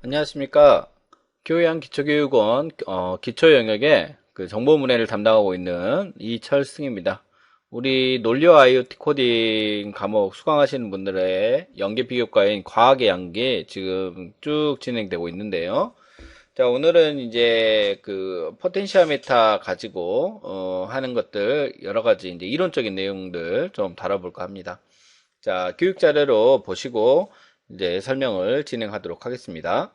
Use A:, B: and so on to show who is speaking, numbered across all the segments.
A: 안녕하십니까. 교양 기초교육원 기초 영역의 그 정보 문해를 담당하고 있는 이철승입니다. 우리 논리어 IoT 코딩 과목 수강하시는 분들의 연계 비교과인 과학의 연계 지금 쭉 진행되고 있는데요. 자, 오늘은 이제 그 포텐시아메타 가지고 하는 것들 여러 가지 이제 이론적인 내용들 좀 다뤄볼까 합니다. 자, 교육 자료로 보시고 이제 설명을 진행하도록 하겠습니다.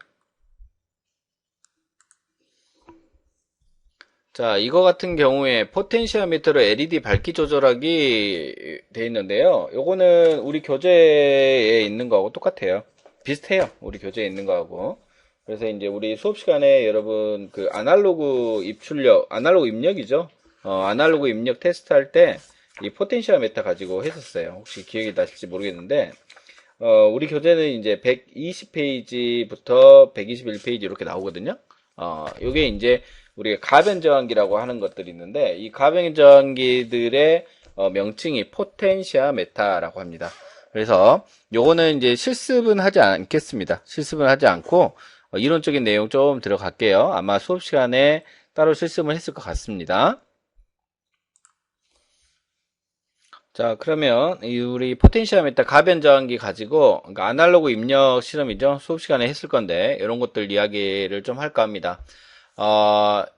A: 자, 이거 같은 경우에 포텐시오미터로 LED 밝기 조절하기 돼 있는데요. 요거는 우리 교재에 있는 거하고 똑같아요. 비슷해요. 우리 교재에 있는 거하고. 그래서 이제 우리 수업 시간에 여러분 그 아날로그 입력이죠. 아날로그 입력 테스트 할 때 이 포텐시오미터 가지고 했었어요. 혹시 기억이 나실지 모르겠는데, 우리 교재는 이제 120페이지부터 121페이지 이렇게 나오거든요. 요게 이제 우리가 가변 저항기라고 하는 것들이 있는데, 이 가변 저항기들의 명칭이 포텐시아 메타라고 합니다. 그래서 요거는 이제 실습은 하지 않겠습니다. 실습은 하지 않고 이론적인 내용 좀 들어갈게요. 아마 수업 시간에 따로 실습을 했을 것 같습니다. 자, 그러면 우리 포텐시오미터 가변 저항기 가지고 그러니까 아날로그 입력 실험이죠. 수업 시간에 했을 건데 이런 것들 이야기를 좀 할까 합니다.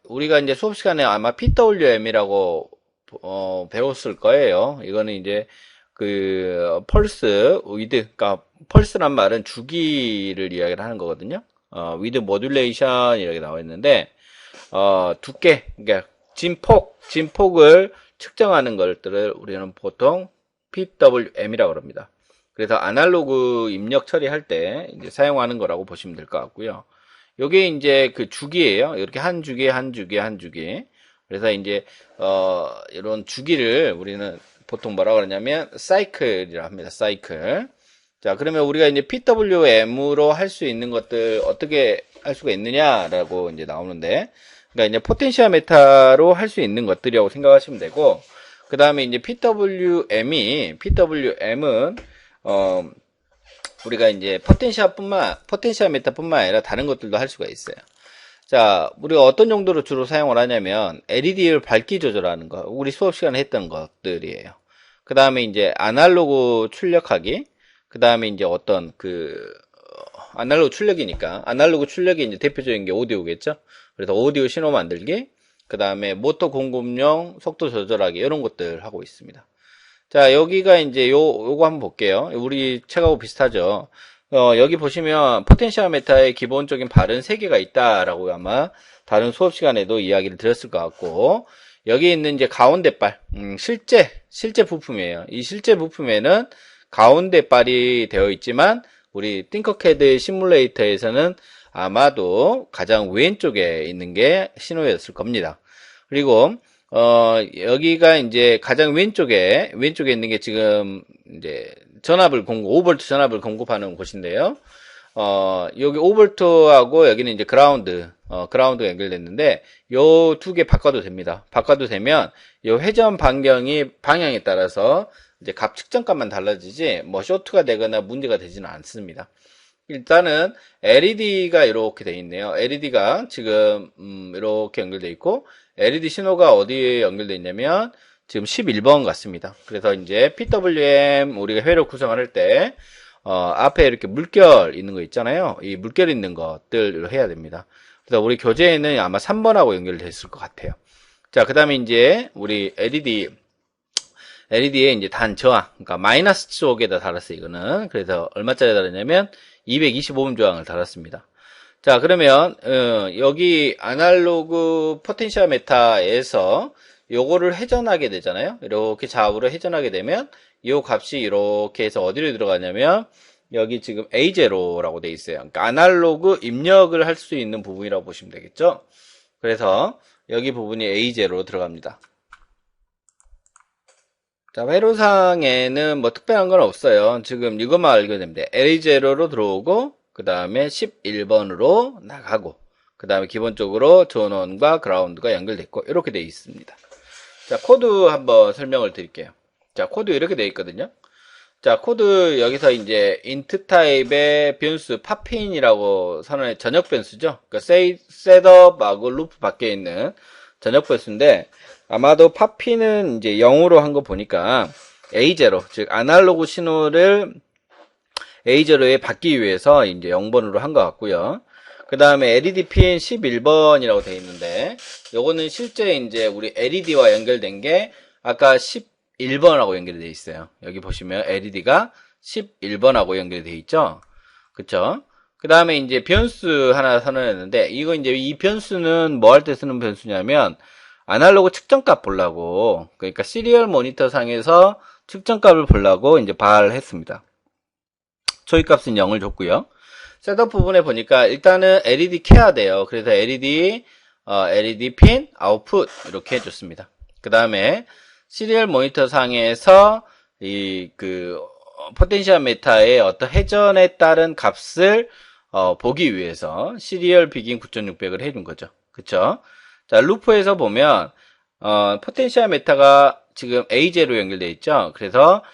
A: 우리가 이제 수업 시간에 아마 PWM이라고 배웠을 거예요. 이거는 이제 그 펄스 위드, 그러니까 펄스란 말은 주기를 이야기를 하는 거거든요. 위드 모듈레이션 이렇게 나와 있는데 두께, 그러니까 진폭을 측정하는 것들을 우리는 보통 PWM이라고 합니다. 그래서 아날로그 입력 처리할 때 이제 사용하는 거라고 보시면 될 것 같고요. 요게 이제 그 주기예요. 이렇게 한 주기, 한 주기, 한 주기. 그래서 이제 이런 주기를 우리는 보통 뭐라 그러냐면 사이클이라 합니다. 사이클. 자, 그러면 우리가 이제 PWM으로 할 수 있는 것들 어떻게 할 수가 있느냐라고 이제 나오는데, 그러니까 이제 포텐시오메타로 할 수 있는 것들이라고 생각하시면 되고, 그 다음에 이제 PWM은 우리가 이제 포텐시오메타뿐만 아니라 다른 것들도 할 수가 있어요. 자, 우리가 어떤 용도로 주로 사용을 하냐면 LED를 밝기 조절하는 거, 우리 수업 시간에 했던 것들이에요. 그 다음에 이제 아날로그 출력하기, 그 다음에 이제 어떤 아날로그 출력이 이제 대표적인 게 오디오겠죠. 그래서 오디오 신호 만들기, 그 다음에 모터 공급용 속도 조절하기 이런 것들 하고 있습니다. 자, 여기가 이제 요거 한번 볼게요. 우리 책하고 비슷하죠. 여기 보시면 포텐시오메타의 기본적인 발은 3개가 있다라고 아마 다른 수업 시간에도 이야기를 드렸을 것 같고, 여기 있는 이제 가운데 발, 실제 부품이에요. 이 실제 부품에는 가운데 발이 되어 있지만, 우리 띵커캐드 시뮬레이터에서는 아마도 가장 왼쪽에 있는 게 신호였을 겁니다. 그리고 여기가 이제 가장 왼쪽에 있는 게 지금 이제 5V 전압을 공급하는 곳인데요. 여기 5V하고 여기는 이제 그라운드가 연결됐는데, 요 두 개 바꿔도 됩니다. 바꿔도 되면, 요 회전 방향에 따라서 이제 값 측정값만 달라지지, 뭐, 쇼트가 되거나 문제가 되지는 않습니다. 일단은 LED가 이렇게 돼 있네요. LED가 지금 이렇게 연결돼 있고, LED 신호가 어디에 연결돼 있냐면 지금 11번 같습니다. 그래서 이제 PWM 우리가 회로 구성을 할 때 앞에 이렇게 물결 있는 거 있잖아요. 이 물결 있는 것들을 해야 됩니다. 그래서 우리 교재에는 아마 3번하고 연결됐을 것 같아요. 자, 그 다음에 이제 우리 LED에 이제 단 저항, 그러니까 마이너스 쪽에다 달았어요, 이거는. 그래서 얼마짜리 달았냐면 225옴 저항을 달았습니다. 자, 그러면 여기 아날로그 포텐시오메타에서 요거를 회전하게 되잖아요. 이렇게 좌우로 회전하게 되면 이 값이 이렇게 해서 어디로 들어가냐면 여기 지금 A0라고 돼 있어요. 그러니까 아날로그 입력을 할 수 있는 부분이라고 보시면 되겠죠. 그래서 여기 부분이 A0로 들어갑니다. 자, 회로상에는 뭐 특별한 건 없어요. 지금 이것만 알게 됩니다. A0로 들어오고, 그 다음에 11번으로 나가고, 그 다음에 기본적으로 전원과 그라운드가 연결됐고, 이렇게 되어 있습니다. 자, 코드 한번 설명을 드릴게요. 자, 코드 이렇게 되어 있거든요. 자, 코드 여기서 이제 int 타입의 변수 팝핀이라고 선언해 전역 변수죠. 그러니까 셋업하고 루프 밖에 있는 전역 변수인데 아마도 팝핀은 이제 0으로 한 거 보니까 A0, 즉 아날로그 신호를 A0에 받기 위해서 이제 0번으로 한 것 같고요. 그 다음에 LED 핀 11번이라고 되어 있는데 요거는 실제 이제 우리 LED와 연결된 게 아까 11번하고 연결이 되어 있어요. 여기 보시면 LED가 11번하고 연결이 되어 있죠. 그쵸? 그 다음에 이제 변수 하나 선언했는데 이거 이제 이 변수는 뭐 할 때 쓰는 변수냐면 아날로그 측정값 보려고, 그러니까 시리얼 모니터 상에서 측정값을 보려고 이제 발했습니다. 초이값은 0을 줬고요. 셋업 부분에 보니까 일단은 LED 켜야 돼요. 그래서 LED 핀 아웃풋 이렇게 해줬습니다. 그 다음에 시리얼 모니터 상에서 포텐시얼 메타의 어떤 회전에 따른 값을 보기 위해서 시리얼 비긴 9600을 해준 거죠. 그쵸? 자, 루프에서 보면 포텐시얼 메타가 지금 A0로 연결되어 있죠. 그래서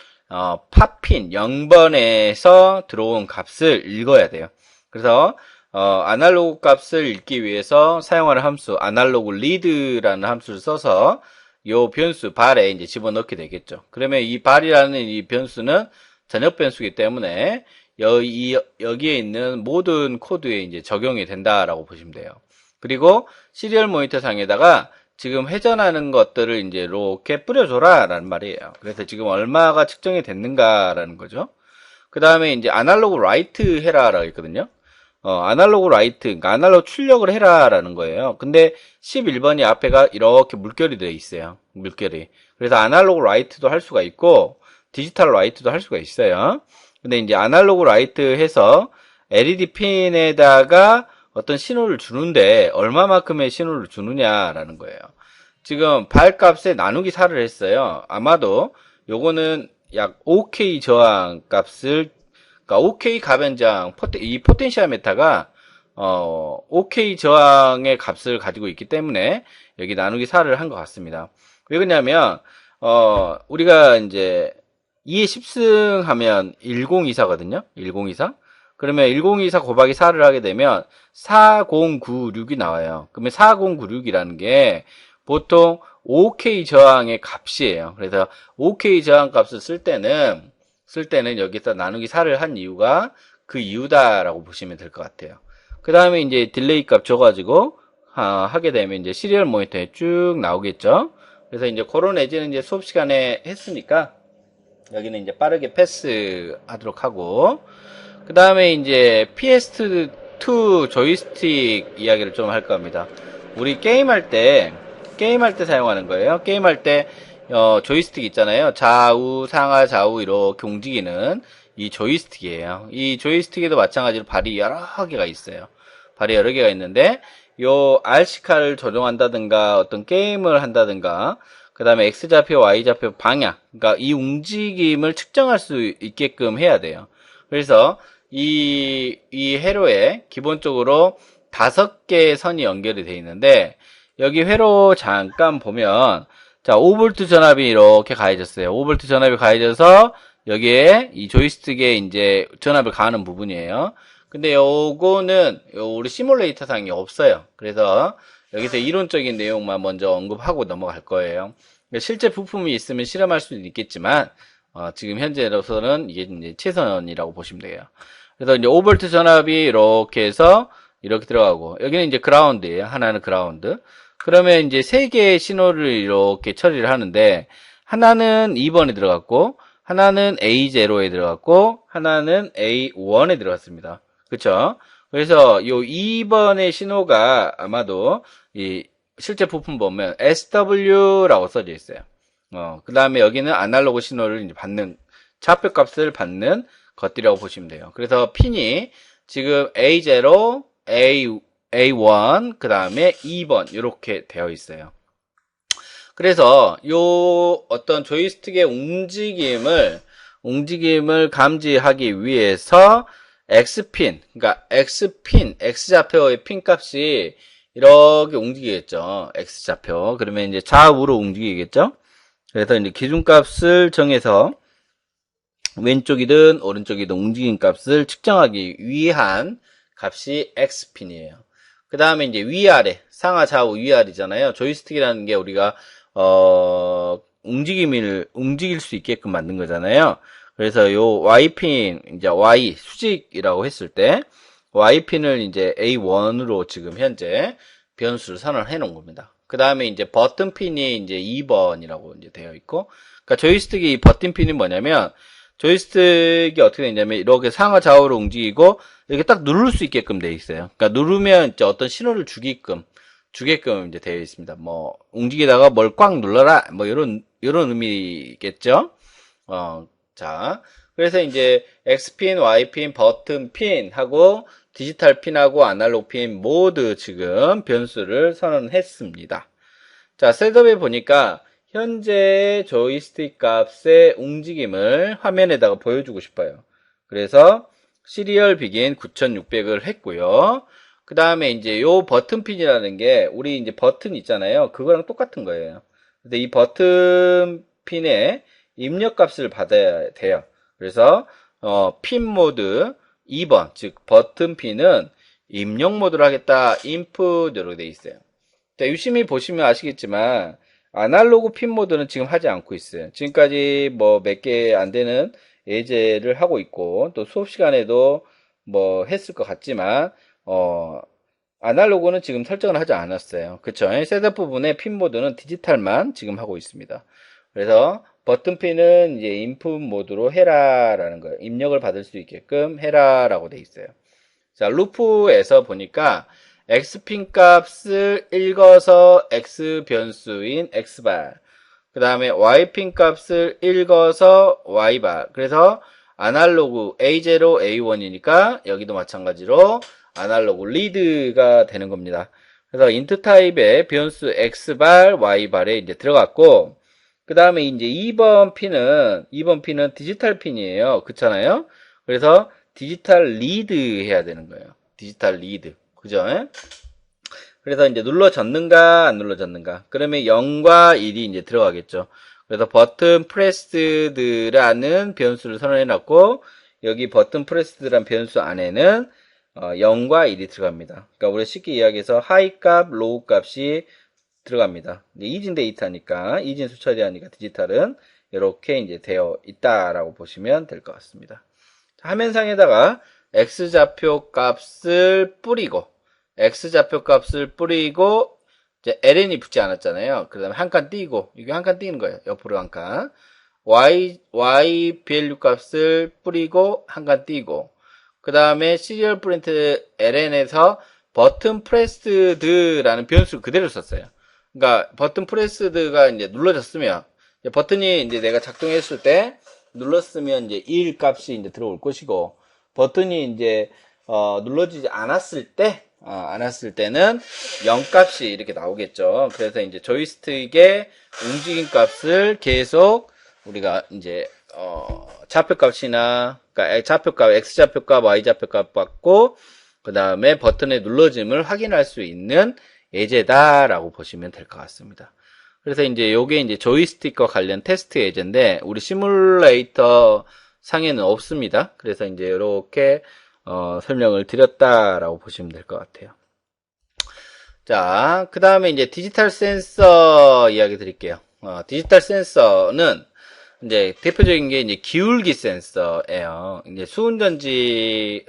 A: 팝핀 0번에서 들어온 값을 읽어야 돼요. 그래서 아날로그 값을 읽기 위해서 사용하는 함수 아날로그 리드라는 함수를 써서 요 변수 발에 이제 집어넣게 되겠죠. 그러면 이 발이라는 이 변수는 전역 변수이기 때문에 여기에 있는 모든 코드에 이제 적용이 된다라고 보시면 돼요. 그리고 시리얼 모니터 상에다가 지금 회전하는 것들을 이제 이렇게 뿌려줘라 라는 말이에요. 그래서 지금 얼마가 측정이 됐는가라는 거죠. 그 다음에 이제 아날로그 라이트 해라 라고 있거든요. 아날로그 라이트, 그러니까 아날로그 출력을 해라 라는 거예요. 근데 11번이 앞에가 이렇게 물결이 되어 있어요. 물결이. 그래서 아날로그 라이트도 할 수가 있고 디지털 라이트도 할 수가 있어요. 근데 이제 아날로그 라이트 해서 LED 핀에다가 어떤 신호를 주는데 얼마만큼의 신호를 주느냐라는 거예요. 지금 발값에 나누기 4를 했어요. 아마도 요거는 약 OK 저항 값을, 그러니까 OK 가변장, 이 포텐시얼 메타가 OK 저항의 값을 가지고 있기 때문에 여기 나누기 4를 한 것 같습니다. 왜 그러냐면 우리가 이제 2의 10승 하면 1024거든요. 1024. 그러면 1024 곱하기 4를 하게 되면 4096이 나와요. 그러면 4096이라는 게 보통 OK 저항의 값이에요. 그래서 OK 저항 값을 쓸 때는 여기서 나누기 4를 한 이유가 그 이유다라고 보시면 될 것 같아요. 그 다음에 이제 딜레이 값 줘가지고 하게 되면 이제 시리얼 모니터에 쭉 나오겠죠. 그래서 이제 그런 예제는 이제 수업 시간에 했으니까 여기는 이제 빠르게 패스하도록 하고, 그 다음에 이제 PS2 조이스틱 이야기를 좀 할 겁니다. 우리 게임할 때 사용하는 거예요. 게임할 때 조이스틱 있잖아요. 좌우, 상하, 좌우 이렇게 움직이는 이 조이스틱이에요. 이 조이스틱에도 마찬가지로 발이 여러 개가 있어요. 발이 여러 개가 있는데 요 RC카를 조정한다든가 어떤 게임을 한다든가 그 다음에 X좌표, Y좌표 방향, 그러니까 이 움직임을 측정할 수 있게끔 해야 돼요. 그래서 이 회로에 기본적으로 5개의 선이 연결이 되어 있는데 여기 회로 잠깐 보면 자 5V 전압이 이렇게 가해졌어요. 5V 전압이 가해져서 여기에 이 조이스틱에 이제 전압을 가하는 부분이에요. 근데 요거는 우리 시뮬레이터 상이 없어요. 그래서 여기서 이론적인 내용만 먼저 언급하고 넘어갈 거예요. 실제 부품이 있으면 실험할 수도 있겠지만 지금 현재로서는 이게 이제 최선이라고 보시면 돼요. 그래서 이제 5V 전압이 이렇게 해서 이렇게 들어가고 여기는 이제 그라운드예요. 하나는 그라운드. 그러면 이제 3개의 신호를 이렇게 처리를 하는데 하나는 2번에 들어갔고 하나는 A0에 들어갔고 하나는 A1에 들어갔습니다. 그쵸? 그래서 요 2번의 신호가 아마도 이 실제 부품 보면 SW라고 써져 있어요. 그 다음에 여기는 아날로그 신호를 이제 받는, 좌표 값을 받는 것들이라고 보시면 돼요. 그래서 핀이 지금 A0, A1, 그 다음에 2번, 이렇게 되어 있어요. 그래서 요 어떤 조이스틱의 움직임을 감지하기 위해서 X핀, 그러니까 X좌표의 핀 값이 이렇게 움직이겠죠. X좌표. 그러면 이제 좌우로 움직이겠죠. 그래서 이제 기준값을 정해서 왼쪽이든 오른쪽이든 움직임 값을 측정하기 위한 값이 x핀이에요. 그 다음에 이제 위아래, 상하 좌우 위아래잖아요. 조이스틱이라는 게 우리가 움직일 수 있게끔 만든 거잖아요. 그래서 요 y핀, 이제 y 수직이라고 했을 때 y핀을 이제 A1으로 지금 현재 변수를 선언해 놓은 겁니다. 그 다음에 이제 버튼핀이 이제 2번이라고 이제 되어 있고, 그러니까 조이스틱이 버튼핀이 뭐냐면 조이스틱이 어떻게 되냐면 이렇게 상하 좌우로 움직이고 이렇게 딱 누를 수 있게끔 되어 있어요. 그러니까 누르면 이제 어떤 신호를 주게끔 이제 되어 있습니다. 뭐 움직이다가 뭘 꽉 눌러라 뭐 이런 의미겠죠. 자, 그래서 이제 X핀, Y핀, 버튼핀 하고 디지털 핀하고 아날로그 핀 모두 지금 변수를 선언했습니다. 자, 셋업에 보니까 현재 조이스틱 값의 움직임을 화면에다가 보여주고 싶어요. 그래서 시리얼 비긴 9600을 했고요. 그 다음에 이제 요 버튼핀이라는 게 우리 이제 버튼 있잖아요. 그거랑 똑같은 거예요. 근데 이 버튼핀의 입력 값을 받아야 돼요. 그래서 핀 모드 2번, 즉 버튼핀은 입력 모드로 하겠다. 인풋으로 돼 있어요. 자, 유심히 보시면 아시겠지만 아날로그 핀 모드는 지금 하지 않고 있어요. 지금까지 뭐 몇 개 안 되는 예제를 하고 있고 또 수업 시간에도 뭐 했을 것 같지만 아날로그는 지금 설정을 하지 않았어요. 그쵸? 셋업 부분의 핀 모드는 디지털만 지금 하고 있습니다. 그래서 버튼 핀은 이제 인풋 모드로 해라라는 거예요. 입력을 받을 수 있게끔 해라라고 돼 있어요. 자, 루프에서 보니까 x핀 값을 읽어서 x 변수인 x발, 그 다음에 y핀 값을 읽어서 y발. 그래서 아날로그 A0, A1이니까 여기도 마찬가지로 아날로그 리드가 되는 겁니다. 그래서 인트 타입의 변수 x발, y발에 이제 들어갔고, 그 다음에 이제 2번 핀은 디지털 핀이에요. 그렇잖아요? 그래서 디지털 리드 해야 되는 거예요. 디지털 리드. 그죠? 그래서 이제 눌러졌는가, 안 눌러졌는가. 그러면 0과 1이 이제 들어가겠죠. 그래서 버튼 프레스드라는 변수를 선언해 놨고, 여기 버튼 프레스드란 변수 안에는 0과 1이 들어갑니다. 그러니까 우리 쉽게 이야기해서 하이 값, 로우 값이 들어갑니다. 이진 데이터니까, 이진 수처리하니까 디지털은 이렇게 이제 되어 있다라고 보시면 될 것 같습니다. 화면상에다가 x좌표 값을 뿌리고 x좌표 값을 뿌리고 이제 ln이 붙지 않았잖아요. 그 다음에 한 칸 띄고 이게 한 칸 띄는 거예요. 옆으로 한 칸. y 밸류 값을 뿌리고 한 칸 띄고 그 다음에 시리얼 프린트 ln에서 버튼 프레스드라는 변수 그대로 썼어요. 그러니까 버튼 프레스드가 이제 눌러졌으면 버튼이 이제 내가 작동했을 때 눌렀으면 이제 1 값이 이제 들어올 것이고 버튼이 이제 눌러지지 않았을 때는 0 값이 이렇게 나오겠죠. 그래서 이제 조이스틱의 움직임 값을 계속 우리가 이제 좌표 값이나 그러니까 좌표값 x 좌표값 y 좌표값 받고 그 다음에 버튼의 눌러짐을 확인할 수 있는 예제다라고 보시면 될 것 같습니다. 그래서 이제 요게 이제 조이스틱과 관련 테스트 예제인데 우리 시뮬레이터 상에는 없습니다. 그래서 이제 이렇게 설명을 드렸다라고 보시면 될 것 같아요. 자, 그 다음에 이제 디지털 센서 이야기 드릴게요. 디지털 센서는 이제 대표적인 게 이제 기울기 센서예요. 이제 수은이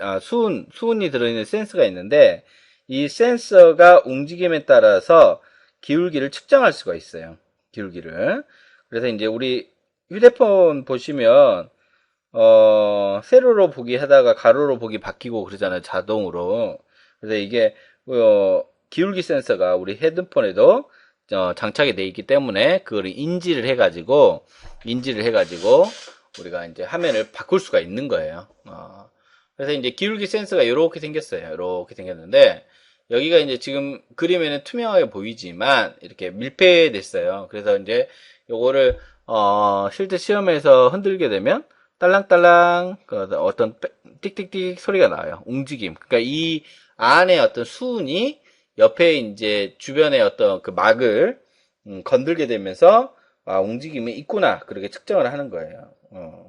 A: 들어있는 센서가 있는데 이 센서가 움직임에 따라서 기울기를 측정할 수가 있어요. 기울기를. 그래서 이제 우리 휴대폰 보시면 세로로 보기 하다가 가로로 보기 바뀌고 그러잖아요. 자동으로. 그래서 이게 기울기 센서가 우리 헤드폰에도 장착이 되어 있기 때문에 그걸 인지를 해가지고 우리가 이제 화면을 바꿀 수가 있는 거예요. 그래서 이제 기울기 센서가 이렇게 생겼어요. 이렇게 생겼는데 여기가 이제 지금 그림에는 투명하게 보이지만 이렇게 밀폐됐어요. 그래서 이제 요거를 실제 시험에서 흔들게 되면 딸랑딸랑 어떤 띡띡띡 소리가 나요. 움직임. 그러니까 이 안에 어떤 수은이 옆에 이제 주변에 어떤 그 막을 건들게 되면서 움직임이 있구나 그렇게 측정을 하는 거예요.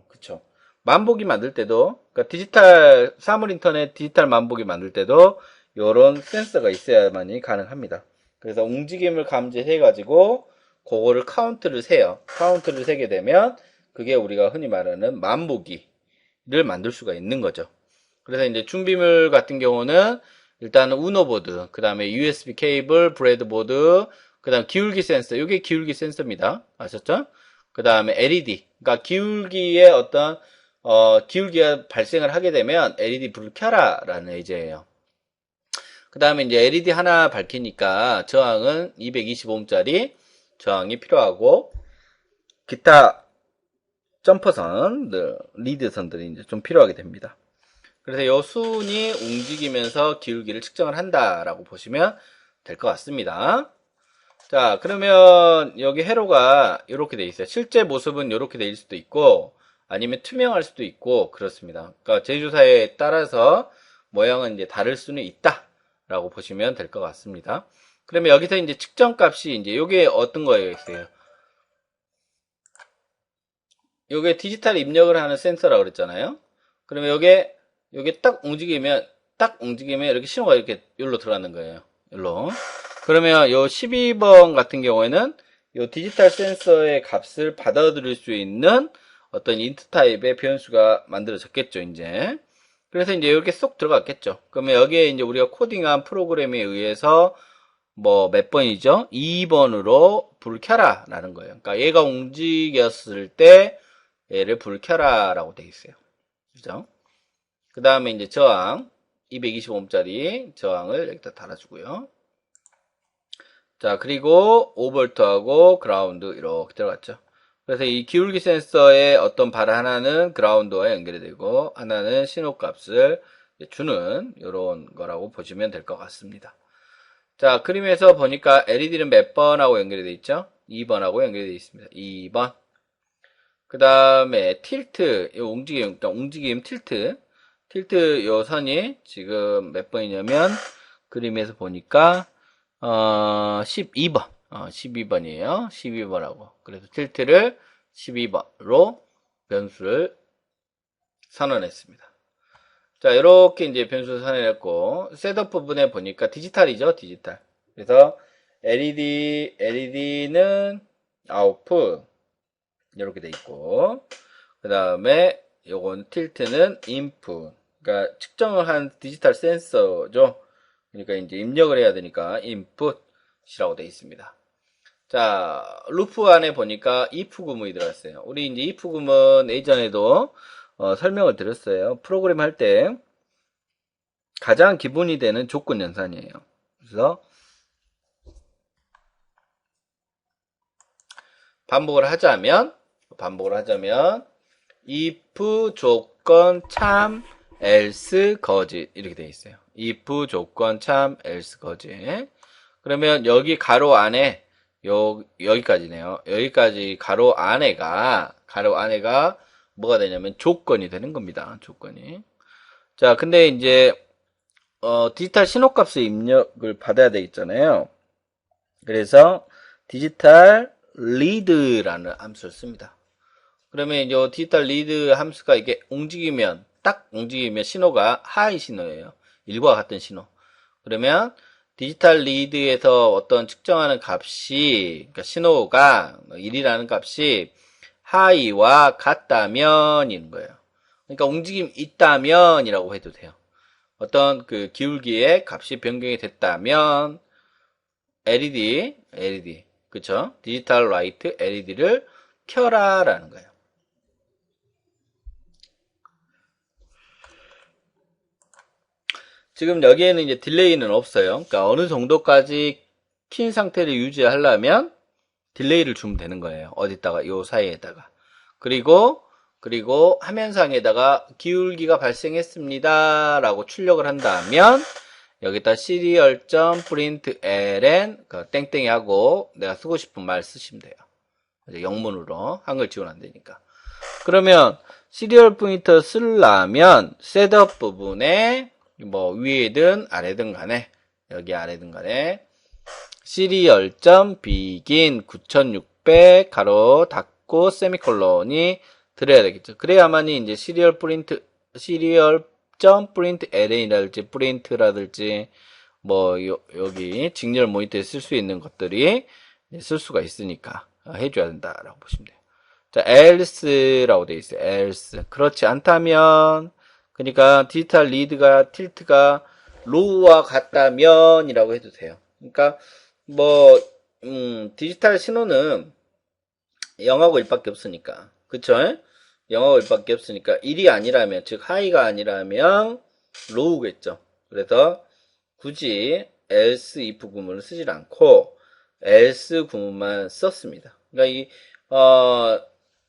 A: 그쵸. 만보기 만들 때도, 그러니까 디지털, 사물 인터넷 디지털 만보기 만들 때도 요런 센서가 있어야만이 가능합니다. 그래서 움직임을 감지해가지고, 그거를 카운트를 세요. 카운트를 세게 되면, 그게 우리가 흔히 말하는 만보기를 만들 수가 있는 거죠. 그래서 이제 준비물 같은 경우는, 일단은 우노보드, 그 다음에 USB 케이블, 브레드보드, 그 다음 기울기 센서, 이게 기울기 센서입니다. 아셨죠? 그 다음에 LED, 그러니까 기울기에 어떤 기울기가 발생을 하게 되면 LED 불을 켜라 라는 의제예요. 그 다음에 이제 LED 하나 밝히니까 저항은 225ohm짜리 저항이 필요하고, 기타 점퍼선, 리드선들이 이제 좀 필요하게 됩니다. 그래서 이 순이 움직이면서 기울기를 측정을 한다라고 보시면 될 것 같습니다. 자, 그러면 여기 회로가 이렇게 돼 있어요. 실제 모습은 이렇게 될 수도 있고, 아니면 투명할 수도 있고, 그렇습니다. 그러니까 제조사에 따라서 모양은 이제 다를 수는 있다라고 보시면 될 것 같습니다. 그러면 여기서 이제 측정 값이 이제 요게 어떤 거였어요? 요게 디지털 입력을 하는 센서라고 그랬잖아요. 그러면 요게 딱 움직이면 이렇게 신호가 이렇게 여기로 들어가는 거예요. 여기로. 그러면 요 12번 같은 경우에는 요 디지털 센서의 값을 받아들일 수 있는 어떤 인트 타입의 변수가 만들어졌겠죠, 이제. 그래서 이제 이렇게 쏙 들어갔겠죠. 그러면 여기에 이제 우리가 코딩한 프로그램에 의해서 뭐 몇 번이죠? 2번으로 불 켜라 라는 거예요. 그러니까 얘가 움직였을 때 얘를 불 켜라 라고 되어 있어요. 그죠? 그 다음에 이제 저항 225ohm짜리 저항을 여기다 달아주고요. 자, 그리고 5V하고 그라운드 이렇게 들어갔죠. 그래서 이 기울기 센서의 어떤 발 하나는 그라운드와 연결이 되고 하나는 신호값을 주는 이런 거라고 보시면 될 것 같습니다. 자, 그림에서 보니까 LED는 몇 번하고 연결이 되어 있죠? 2번하고 연결이 되어 있습니다. 2번. 그 다음에 틸트, 이 움직임, 그러니까 움직임 틸트 요 선이 지금 몇 번이냐면 그림에서 보니까 12번. 12번이에요. 12번하고. 그래서 틸트를 12번으로 변수를 선언했습니다. 자, 이렇게 이제 변수를 선언했고, 셋업 부분에 보니까 디지털이죠, 디지털. 그래서 LED는 아웃풋, 이렇게 돼 있고, 그 다음에 요건 틸트는 인풋. 그러니까 측정을 한 디지털 센서죠. 그러니까 이제 입력을 해야 되니까 인풋이라고 되어 있습니다. 자, 루프 안에 보니까 if 구문이 들어갔어요. 우리 이제 if 구문 예전에도 설명을 드렸어요. 프로그램 할 때 가장 기본이 되는 조건 연산이에요. 그래서 반복을 하자면 if 조건 참 else 거짓 이렇게 되어 있어요. if 조건 참 else 거짓. 그러면 여기 가로 안에 여기까지네요. 여기까지 가로 안에가 뭐가 되냐면 조건이 되는 겁니다. 조건이. 자, 근데 이제 디지털 신호값을 입력을 받아야 되겠잖아요. 그래서 디지털 리드라는 함수를 씁니다. 그러면 이제 디지털 리드 함수가 이게 딱 움직이면 신호가 하이 신호예요. 1과 같은 신호. 그러면 디지털 리드에서 어떤 측정하는 값이, 그러니까 신호가 1이라는 값이 하이와 같다면인 거예요. 그러니까 움직임 있다면이라고 해도 돼요. 어떤 그 기울기의 값이 변경이 됐다면 LED, 그쵸? 디지털 라이트 LED를 켜라라는 거예요. 지금 여기에는 이제 딜레이는 없어요. 그러니까 어느 정도까지 킨 상태를 유지하려면 딜레이를 주면 되는 거예요. 어디다가 요 사이에다가. 그리고 화면상에다가 기울기가 발생했습니다 라고 출력을 한다면 여기다 serial.println 땡땡이 하고 내가 쓰고 싶은 말 쓰시면 돼요. 영문으로 한글 지원 안 되니까. 그러면 시리얼 포인터 쓰려면 셋업 부분에 뭐 위에든 아래든 간에 여기 아래든 간에 serial.begin 9600 가로 닫고 세미콜론이 들어야 되겠죠. 그래야만이 이제 시리얼.프린트 LN이라든지 프린트라든지 뭐 여기 직렬 모니터에 쓸 수 있는 것들이 쓸 수가 있으니까 해줘야 된다라고 보시면 돼요. 자, else라고 되어 있어요. else. 그렇지 않다면, 그러니까 디지털 리드가 틸트가 로우와 같다면이라고 해도 돼요. 그러니까 뭐 디지털 신호는 0하고 1밖에 없으니까, 그쵸? 0하고 1밖에 없으니까 1이 아니라면, 즉 하이가 아니라면 로우겠죠. 그래서 굳이 else if 구문을 쓰질 않고 else 구문만 썼습니다. 그러니까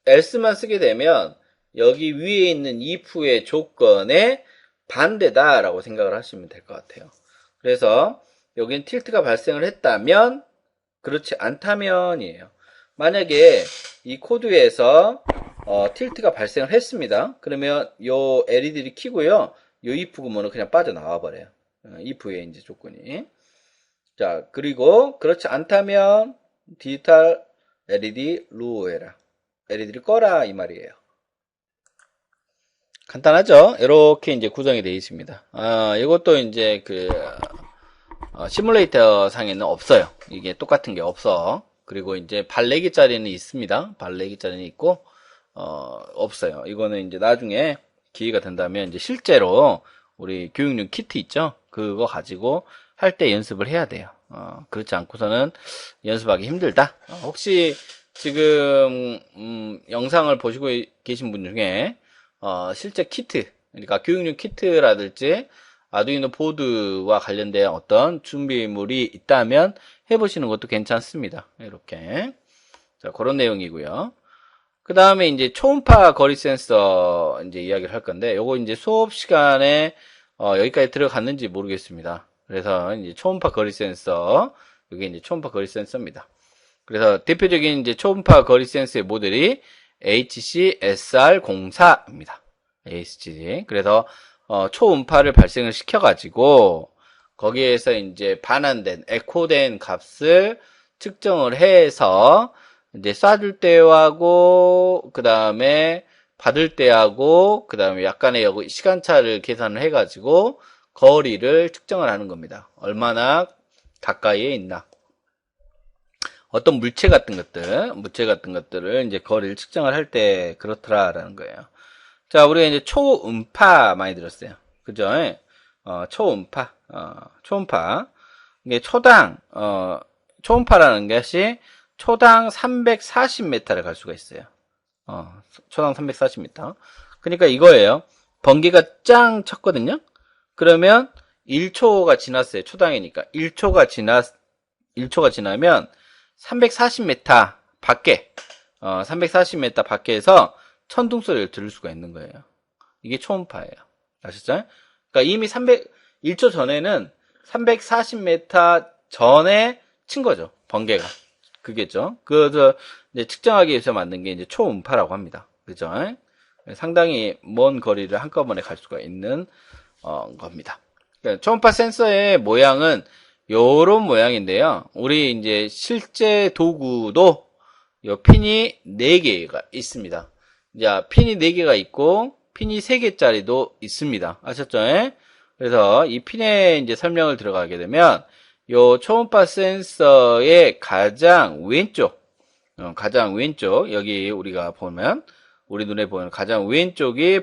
A: else만 쓰게 되면 여기 위에 있는 if의 조건에 반대다라고 생각을 하시면 될 것 같아요. 그래서 여기는 틸트가 발생을 했다면, 그렇지 않다면이에요. 만약에 이 코드에서 틸트가 발생을 했습니다. 그러면 요 LED를 켜고요, 요 if 구문은 그냥 빠져나와 버려요. if의 이제 조건이. 자, 그리고 그렇지 않다면 디지털 LED 로우해라. LED를 꺼라 이 말이에요. 간단하죠? 이렇게 이제 구성이 되어 있습니다. 이것도 이제 시뮬레이터 상에는 없어요. 이게 똑같은 게 없어. 그리고 이제 발레기짜리는 있습니다. 발레기짜리는 있고, 없어요. 이거는 이제 나중에 기회가 된다면 이제 실제로 우리 교육용 키트 있죠? 그거 가지고 할 때 연습을 해야 돼요. 그렇지 않고서는 연습하기 힘들다. 혹시 지금 영상을 보시고 계신 분 중에 실제 키트, 그러니까 교육용 키트라든지 아두이노 보드와 관련된 어떤 준비물이 있다면 해보시는 것도 괜찮습니다. 이렇게. 자, 그런 내용이고요. 그 다음에 이제 초음파 거리 센서 이제 이야기를 할 건데, 요거 이제 수업 시간에 여기까지 들어갔는지 모르겠습니다. 그래서 이제 초음파 거리 센서, 이게 이제 초음파 거리 센서입니다. 그래서 대표적인 이제 초음파 거리 센서의 모델이 HC-SR04입니다. HC. 그래서 초음파를 발생을 시켜가지고 거기에서 이제 반환된 에코된 값을 측정을 해서 이제 쏴줄 때하고 그 다음에 받을 때하고 그 다음에 약간의 시간차를 계산을 해가지고 거리를 측정을 하는 겁니다. 얼마나 가까이에 있나. 어떤 물체 같은 것들을 이제 거리를 측정을 할 때 그렇더라라는 거예요. 자, 우리가 이제 초음파 많이 들었어요. 그죠? 초음파. 이게 초음파라는 것이 초당 340m를 갈 수가 있어요. 초당 340m. 그러니까 이거예요. 번개가 짱 쳤거든요? 그러면 1초가 지났어요. 초당이니까. 1초가 지나면 340m 밖에, 340m 밖에서 천둥 소리를 들을 수가 있는 거예요. 이게 초음파예요. 아셨죠? 그러니까 이미 1초 전에는 340m 전에 친 거죠. 번개가. 그게죠. 그래서 이제 측정하기 위해서 만든 게 이제 초음파라고 합니다. 그죠? 상당히 먼 거리를 한꺼번에 갈 수가 있는 겁니다. 그러니까 초음파 센서의 모양은 요런 모양인데요. 우리 이제 실제 도구도 요 핀이 4개가 있습니다. 자, 핀이 4개가 있고 핀이 3개짜리도 있습니다. 아셨죠? 그래서 이 핀의 이제 설명을 들어가게 되면 요 초음파 센서의 가장 왼쪽 여기 우리가 보면 우리 눈에 보이는 가장 왼쪽이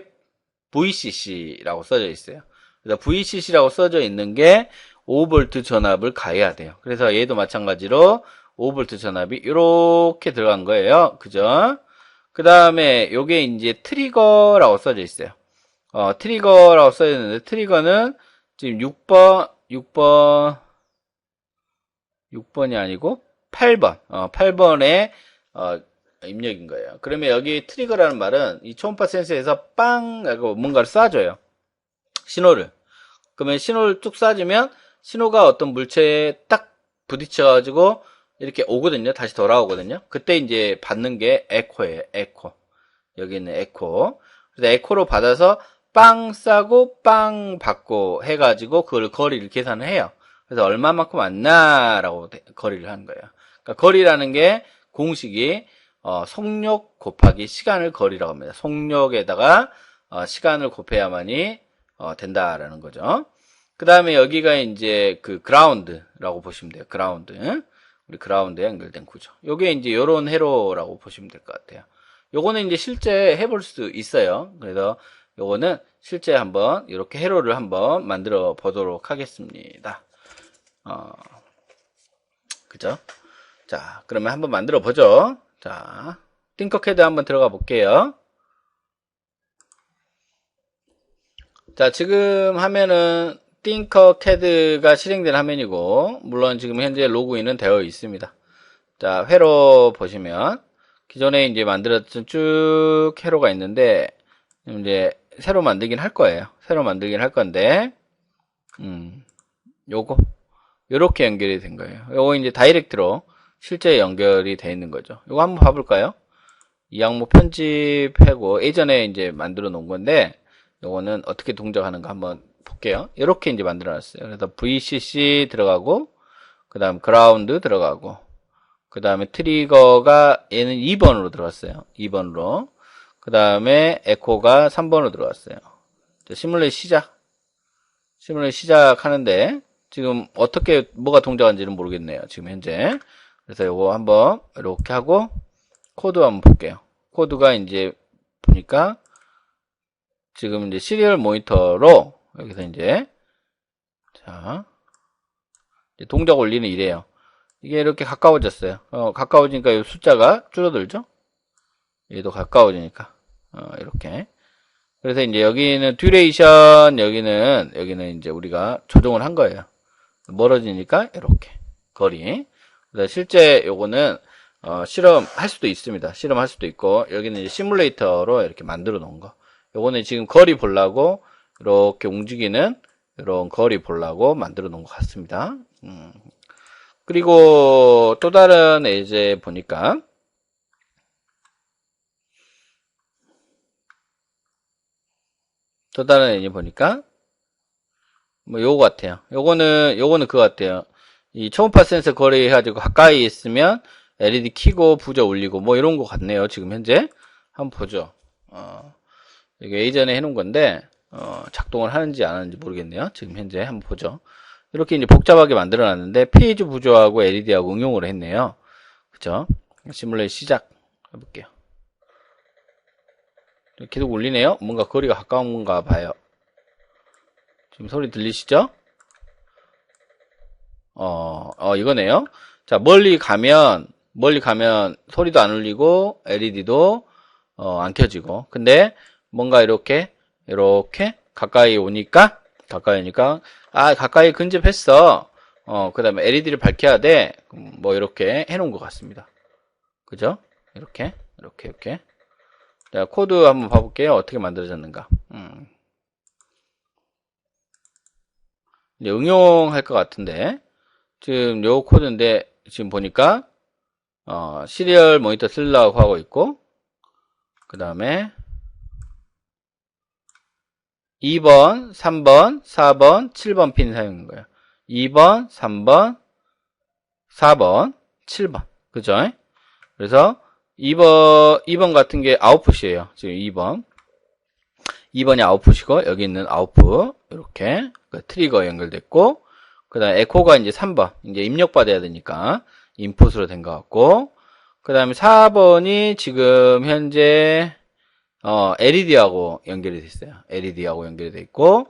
A: VCC라고 써져 있어요. 그래서 VCC라고 써져 있는 게 5V 전압을 가해야 돼요. 그래서 얘도 마찬가지로 5V 전압이 이렇게 들어간 거예요. 그죠? 그 다음에 요게 이제 트리거라고 써져 있어요. 트리거라고 써져 있는데 트리거는 지금 6번이 아니고 8번. 8번에 입력인 거예요. 그러면 여기 트리거라는 말은 이 초음파 센서에서 빵 하고 뭔가를 쏴줘요. 신호를. 그러면 신호를 쭉 쏴주면 신호가 어떤 물체에 딱 부딪혀가지고 이렇게 오거든요. 다시 돌아오거든요. 그때 이제 받는 게 에코예요. 에코. 여기 있는 에코. 그래서 에코로 받아서 빵 싸고 빵 받고 해가지고 그걸 거리를 계산을 해요. 그래서 얼마만큼 왔나라고 거리를 하는 거예요. 그러니까 거리라는 게 공식이 속력 곱하기 시간을 거리라고 합니다. 속력에다가 시간을 곱해야만이 된다라는 거죠. 그 다음에 여기가 이제 그 그라운드라고 보시면 돼요. 그라운드. 우리 그라운드에 연결된 구조. 요게 이제 요런 회로라고 보시면 될 것 같아요. 요거는 이제 실제 해볼 수 있어요. 그래서 요거는 실제 한번 이렇게 회로를 한번 만들어 보도록 하겠습니다. 그죠? 자, 그러면 한번 만들어 보죠. 자, 띵커캐드 한번 들어가 볼게요. 자, 지금 화면은 띵커캐드가 실행된 화면이고, 물론 지금 현재 로그인은 되어 있습니다. 자, 회로 보시면, 기존에 이제 만들었던 쭉 회로가 있는데, 이제 새로 만들긴 할 거예요. 새로 만들긴 할 건데, 요렇게 연결이 된 거예요. 요거 이제 다이렉트로 실제 연결이 되어 있는 거죠. 요거 한번 봐볼까요? 이 항목 편집하고 예전에 이제 만들어 놓은 건데, 요거는 어떻게 동작하는가 한번 볼게요. 이렇게 이제 만들어 놨어요. 그래서 VCC 들어가고, 그 다음 그라운드 들어가고, 그 다음에 트리거가 얘는 2번으로 들어갔어요. 2번으로. 그 다음에 에코가 3번으로 들어갔어요. 시뮬레이션 시작. 시뮬레이션 시작하는데, 지금 어떻게, 뭐가 동작하는지는 모르겠네요. 지금 현재. 그래서 요거 한번 이렇게 하고, 코드 한번 볼게요. 코드가 이제 보니까, 지금 이제 시리얼 모니터로 여기서 이제 자 이제 동작 올리는 이래요. 이게 이렇게 가까워졌어요. 가까워지니까 이 숫자가 줄어들죠. 얘도 가까워지니까 이렇게. 그래서 이제 여기는 듀레이션 여기는 이제 우리가 조정을 한 거예요. 멀어지니까 이렇게 거리. 그래서 실제 요거는 실험할 수도 있습니다. 실험할 수도 있고 여기는 이제 시뮬레이터로 이렇게 만들어 놓은 거. 요거는 지금 거리 보려고 이렇게 움직이는 이런 거리 보려고 만들어 놓은 것 같습니다. 그리고 또 다른 이제 보니까 뭐 요거 같아요. 요거는 그거 같아요. 이 초음파 센서 거리 해가지고 가까이 있으면 LED 켜고 부저 올리고 뭐 이런 거 같네요. 지금 현재 한번 보죠. 이게 예전에 해놓은 건데 작동을 하는지 안 하는지 모르겠네요. 지금 현재 한번 보죠. 이렇게 이제 복잡하게 만들어놨는데 페이지 부조하고 LED하고 응용을 했네요. 그죠? 시뮬레이션 시작 해볼게요. 계속 울리네요. 뭔가 거리가 가까운가 봐요. 지금 소리 들리시죠? 이거네요. 자, 멀리 가면 소리도 안 울리고 LED도 안 켜지고. 근데 뭔가 이렇게 가까이 오니까 가까이 근접했어. 그 다음에 LED를 밝혀야 돼. 뭐 이렇게 해놓은 것 같습니다. 그죠? 이렇게. 자, 코드 한번 봐볼게요. 어떻게 만들어졌는가. 이제 응용할 것 같은데 지금 요 코드인데 지금 보니까 시리얼 모니터 쓰려고 하고 있고 그 다음에 2번, 3번, 4번, 7번 핀 사용인 거예요. 2번, 3번, 4번, 7번. 그죠? 그래서 2번 같은 게 아웃풋이에요. 지금 2번. 2번이 아웃풋이고, 여기 있는 아웃풋. 이렇게. 트리거 연결됐고, 그 다음에 에코가 이제 3번. 이제 입력받아야 되니까, 인풋으로 된 것 같고, 그 다음에 4번이 지금 현재, LED하고 연결이 돼 있어요. LED하고 연결이 돼 있고,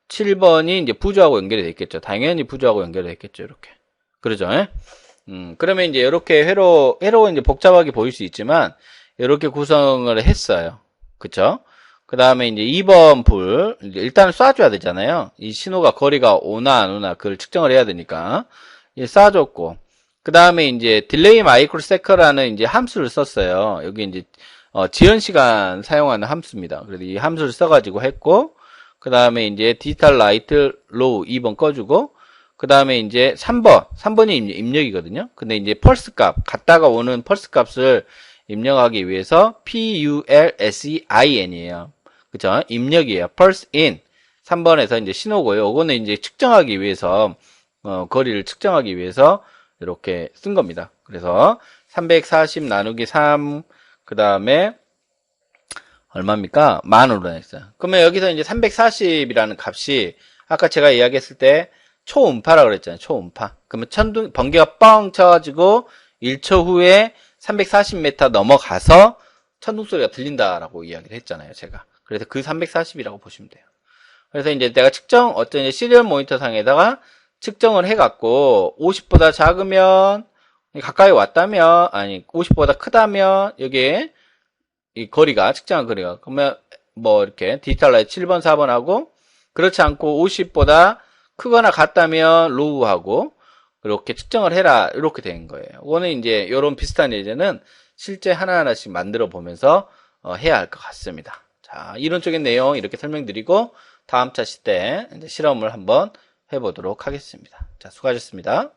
A: 7번이 이제 부조하고 연결이 돼 있겠죠. 당연히 부조하고 연결이 돼 있겠죠. 이렇게. 그러죠? 그러면 이제 이렇게 회로 이제 복잡하게 보일 수 있지만, 이렇게 구성을 했어요. 그쵸? 그 다음에 이제 2번 불, 일단 쏴줘야 되잖아요. 이 신호가 거리가 오나 안 오나 그걸 측정을 해야 되니까. 쏴줬고, 그 다음에 이제 딜레이 마이크로세커라는 이제 함수를 썼어요. 여기 이제 지연 시간 사용하는 함수입니다. 그래서 이 함수를 써가지고 했고, 그 다음에 이제 디지털 라이트 로우 2번 꺼주고, 그 다음에 이제 3번이 입력이거든요. 근데 이제 펄스 값, 갔다가 오는 펄스 값을 입력하기 위해서 PULSEIN이에요. 그쵸? 입력이에요. 펄스 인. 3번에서 이제 신호고요. 이거는 이제 측정하기 위해서, 거리를 측정하기 위해서 이렇게 쓴 겁니다. 그래서 340 나누기 3, 그 다음에 얼마입니까? 만으로 했어요. 그러면 여기서 이제 340이라는 값이 아까 제가 이야기했을 때 초음파라고 그랬잖아요. 초음파. 그러면 번개가 뻥 쳐가지고 1초 후에 340m 넘어가서 천둥 소리가 들린다라고 이야기를 했잖아요. 제가. 그래서 그 340이라고 보시면 돼요. 그래서 이제 내가 어떤 시리얼 모니터 상에다가 측정을 해갖고 50보다 작으면 가까이 왔다면, 아니 50보다 크다면 여기에 이 거리가, 측정한 거리가, 그러면 뭐 이렇게 디지털 라이트 7번 4번하고 그렇지 않고 50보다 크거나 같다면 로우하고 이렇게 측정을 해라, 이렇게 된 거예요. 이거는 이제 이런 비슷한 예제는 실제 하나하나씩 만들어 보면서 해야 할 것 같습니다. 자, 이론적인 내용 이렇게 설명드리고 다음 차시 때 이제 실험을 한번 해보도록 하겠습니다. 자, 수고하셨습니다.